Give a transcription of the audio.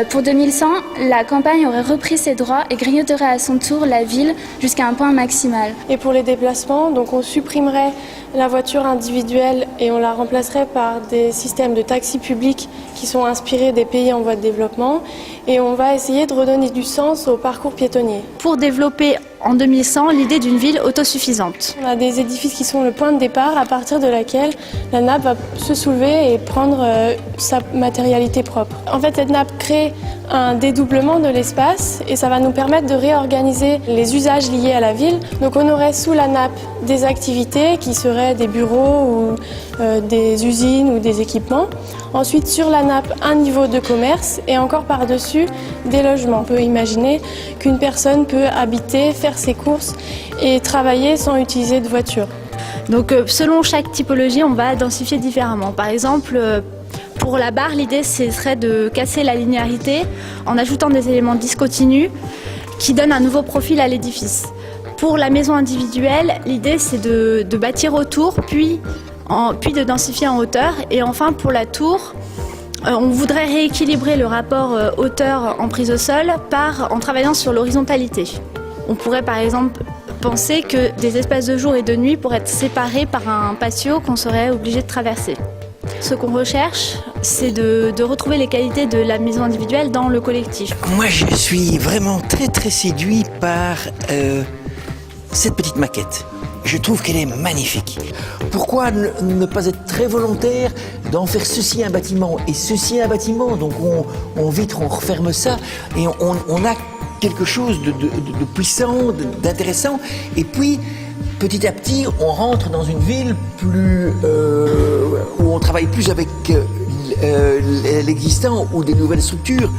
Pour 2100, la campagne aurait repris ses droits et grignoterait à son tour la ville jusqu'à un point maximal. Et pour les déplacements, donc on supprimerait la voiture individuelle et on la remplacerait par des systèmes de taxis publics qui sont inspirés des pays en voie de développement. Et on va essayer de redonner du sens au parcours piétonnier. Pour développer en 2100 l'idée d'une ville autosuffisante. On a des édifices qui sont le point de départ à partir de laquelle la nappe va se soulever et prendre sa matérialité propre. En fait, cette nappe crée un dédoublement de l'espace et ça va nous permettre de réorganiser les usages liés à la ville. Donc on aurait sous la nappe des activités qui seraient des bureaux ou des usines ou des équipements. Ensuite, sur la nappe, un niveau de commerce et encore par-dessus, des logements. On peut imaginer qu'une personne peut habiter, faire ses courses et travailler sans utiliser de voiture. Donc selon chaque typologie, on va densifier différemment. Par exemple, pour la barre, l'idée serait de casser la linéarité en ajoutant des éléments discontinus qui donnent un nouveau profil à l'édifice. Pour la maison individuelle, l'idée c'est de bâtir autour, puis de densifier en hauteur. Et enfin, pour la tour, on voudrait rééquilibrer le rapport hauteur en prise au sol en travaillant sur l'horizontalité. On pourrait par exemple penser que des espaces de jour et de nuit pourraient être séparés par un patio qu'on serait obligé de traverser. Ce qu'on recherche, c'est de retrouver les qualités de la maison individuelle dans le collectif. Moi, je suis vraiment très séduit par cette petite maquette. Je trouve qu'elle est magnifique. Pourquoi ne pas être très volontaire d'en faire ceci un bâtiment et ceci un bâtiment? Donc on vitre, on referme ça et on a quelque chose de puissant, d'intéressant. Et puis, petit à petit, on rentre dans une ville où on travaille plus avec l'existant ou des nouvelles structures.